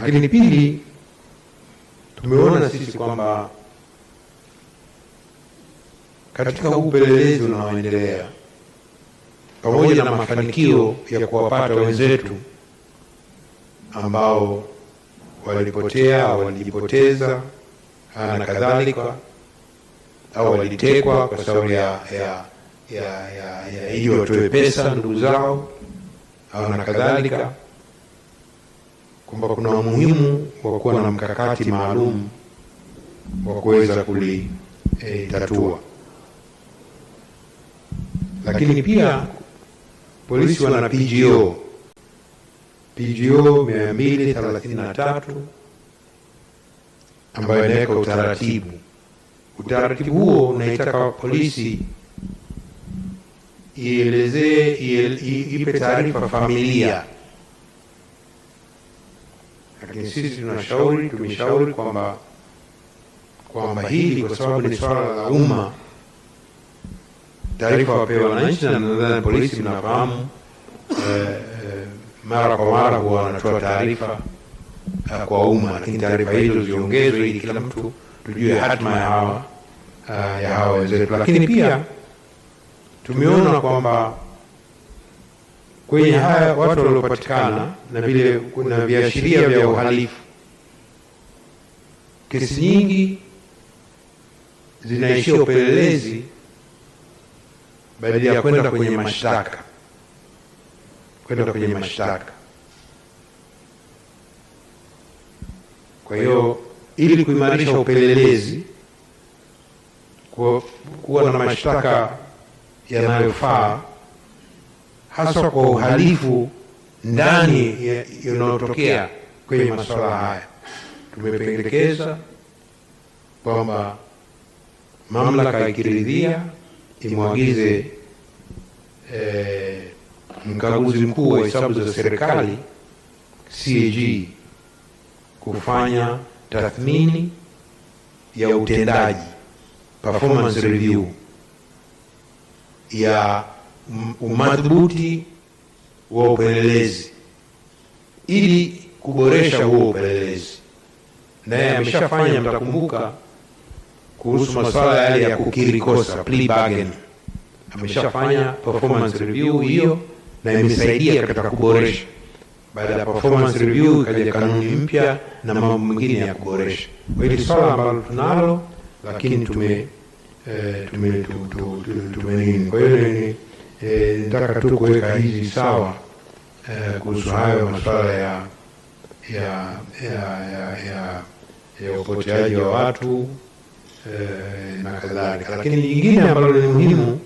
Lakini pili, tumeona sisi kwamba katika upelelezi unaoendelea pamoja na mafanikio ya kuwapata wenzetu ambao walipotea au walijipoteza na kadhalika au walitekwa kwa sababu ya ili watoe pesa ndugu zao au na kadhalika, kwamba kuna umuhimu wa kuwa na mkakati maalum wa kuweza kulitatua. Lakini pia polisi wana PGO 233 ambayo inaweka utaratibu huo unaitaka polisi ipe taarifa familia. Lakini sisi tumeshauri kwamba hili kwa sababu ni swala la umma, taarifa wapewe wananchi, na nadhani polisi mnafahamu mara kwa mara huwa wanatoa taarifa kwa umma, lakini taarifa hizo ziongezwe ili kila mtu tujue hatima ya hawa wenzetu. Lakini pia tumeona kwamba kwenye haya watu waliopatikana na vile kuna viashiria vya uhalifu, kesi nyingi zinaishia upelelezi badala ya kwenda kwenye mashtaka. Kwa hiyo ili kuimarisha upelelezi, kuwa na mashtaka yanayofaa hasa kwa uhalifu ndani yanayotokea kwenye masuala haya, tumependekeza kwamba mamlaka ikiridhia imwagize mkaguzi mkuu wa hesabu za serikali CAG kufanya tathmini ya utendaji, performance review ya umadhubuti wa upelelezi ili kuboresha huo upelelezi. Naye ameshafanya, mtakumbuka, kuhusu masuala yale ya kukiri kosa, plea bargain, ameshafanya performance review hiyo na imesaidia katika kuboresha. Baada ya performance review ikaja kanuni mpya na mambo mengine ya kuboresha. Kwa hiyo swala ambalo tunalo, lakini nini. Kwa hiyo nataka tu kuweka hizi sawa kuhusu hayo masuala ya upoteaji wa watu na kadhalika. Lakini nyingine ambalo ni muhimu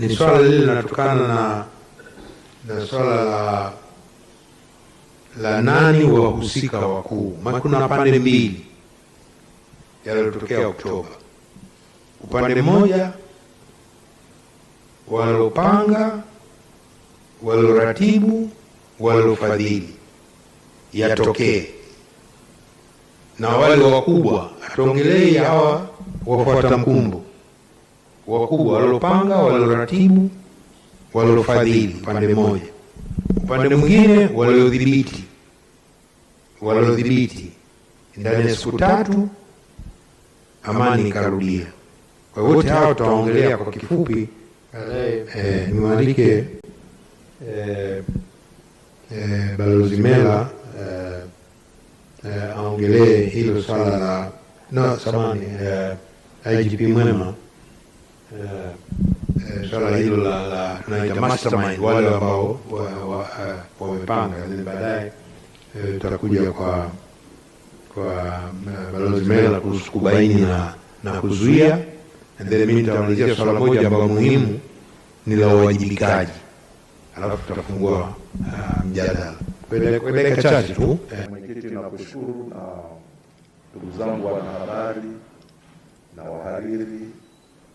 ni swala lile linatokana na swala la nani wahusika wakuu. Maana kuna pande mbili yaliyotokea Oktoba. Upande mmoja walopanga, waloratibu, walofadhili yatokee, na wale wakubwa atuongelei hawa wafuata mkumbo. Wakubwa walopanga, waloratibu, walofadhili upande mmoja. Upande mwingine waliodhibiti ndani ya siku 3 amani ikarudia. Kwa wote hao tutaongelea kwa kifupi. Niwaalike Balozi Mela aongelee hilo swala la IGP Mwema, swala hilo la tunaita mastermind, wale ambao wamepanga. Baadaye tutakuja kwa Balozi Mela kuhusu kubaini na kuzuia, and then mimi nitamalizia swala moja ambalo muhimu ni la uwajibikaji, alafu tutafungua mjadala kwa dakika chache tu. Mwenyekiti, nakushukuru, na ndugu zangu wanahabari na wahariri,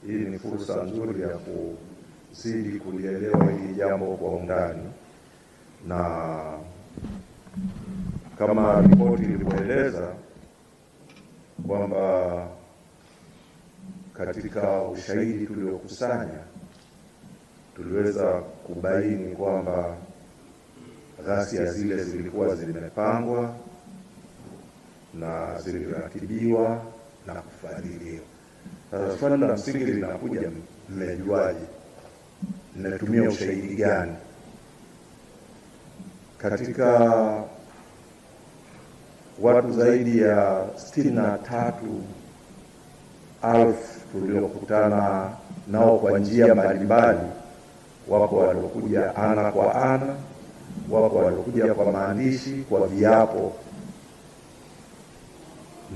hii ni fursa nzuri ya kuzidi kulielewa hili jambo kwa undani, na kama ripoti ilivyoeleza kwamba katika ushahidi tuliokusanya tuliweza kubaini kwamba ghasia zile zilikuwa zimepangwa na ziliratibiwa na kufadhiliwa. Sasa swali la msingi linakuja, mmejuaje? Mmetumia ushahidi gani? Katika watu zaidi ya 63,000 tuliokutana nao kwa njia mbalimbali, wako waliokuja ana kwa ana, wako waliokuja kwa maandishi, kwa viapo,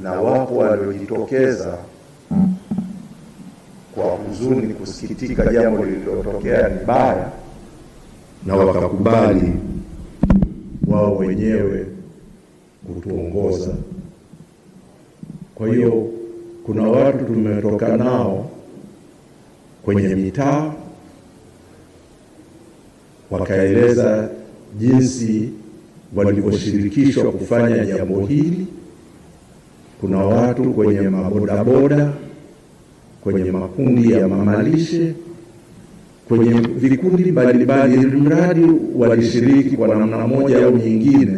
na wapo waliojitokeza kwa huzuni, kusikitika jambo lililotokea ni baya, na wakakubali wao wenyewe kutuongoza. Kwa hiyo kuna watu tumetoka nao kwenye mitaa, wakaeleza jinsi walivyoshirikishwa kufanya jambo hili. Kuna watu kwenye mabodaboda, kwenye makundi ya mamalishe, kwenye vikundi mbalimbali, mradi walishiriki kwa namna moja au nyingine.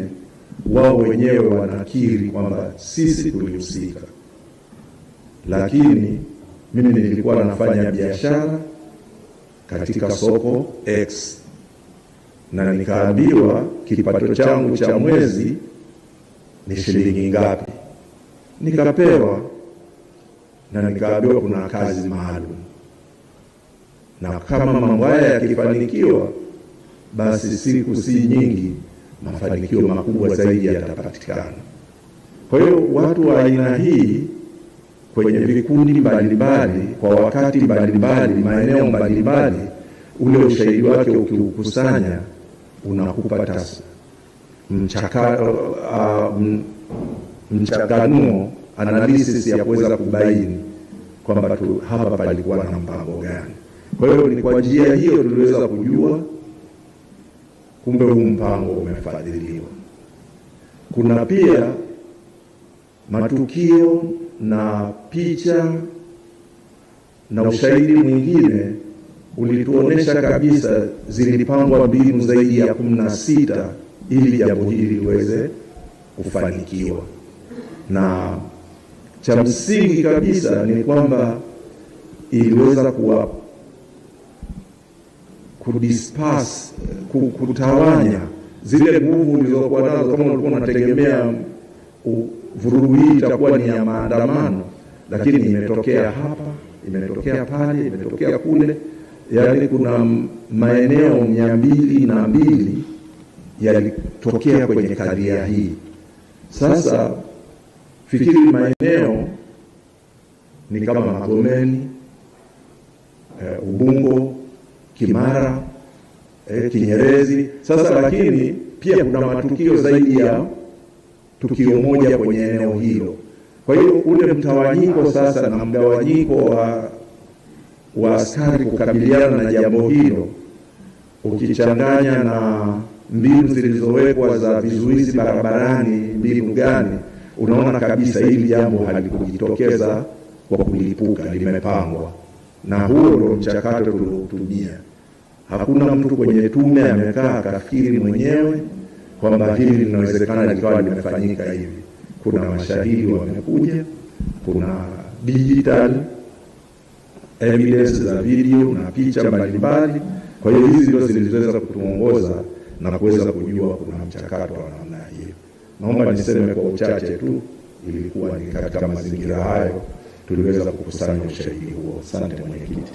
Wao wenyewe wanakiri kwamba sisi tulihusika. Lakini mimi nilikuwa nafanya biashara katika soko X, na nikaambiwa kipato changu cha mwezi ni shilingi ngapi. Nikapewa na nikaambiwa kuna kazi maalum, na kama mambo haya yakifanikiwa, basi siku si nyingi mafanikio makubwa zaidi yatapatikana. Kwa hiyo watu wa aina hii kwenye vikundi mbalimbali, kwa wakati mbalimbali, maeneo mbalimbali, ule ushahidi wake ukiukusanya unakupa mchakanuo, analysis ya kuweza kubaini kwamba hapa palikuwa na mpango gani. Kwa hiyo ni kwa njia hiyo tuliweza kujua kumbe huu mpango umefadhiliwa. Kuna pia matukio na picha na ushahidi mwingine ulituonesha kabisa zilipangwa mbinu zaidi ya 16 ili jambo hili liweze kufanikiwa. Na cha msingi kabisa ni kwamba iliweza kutawanya zile nguvu zilizokuwa nazo. Kama ulikuwa unategemea vurugu hii itakuwa ni ya maandamano, lakini imetokea hapa, imetokea pale, imetokea kule. Yaani kuna maeneo 202 yalitokea kwenye kadhia hii. Sasa fikiri maeneo ni kama Magomeni, Ubungo, Kimara, Kinyerezi. Sasa lakini pia kuna matukio zaidi ya tukio moja kwenye eneo hilo. Kwa hiyo ule mtawanyiko sasa na mgawanyiko wa askari kukabiliana na jambo hilo, ukichanganya na mbinu zilizowekwa za vizuizi barabarani, mbinu gani, unaona kabisa hili jambo halikujitokeza kwa kulipuka, limepangwa. Na huo ndio mchakato tuliotumia. Hakuna mtu kwenye tume amekaa akafikiri mwenyewe kwamba hili linawezekana likawa limefanyika hivi. Kuna mashahidi wamekuja, kuna digital evidence za video na picha mbalimbali. Kwa hiyo hizi ndio zilizoweza kutuongoza na kuweza kujua kuna mchakato wa namna hiyo. Naomba niseme kwa uchache tu, ilikuwa ni katika mazingira hayo tuliweza kukusanya ushahidi huo. Asante mwenyekiti.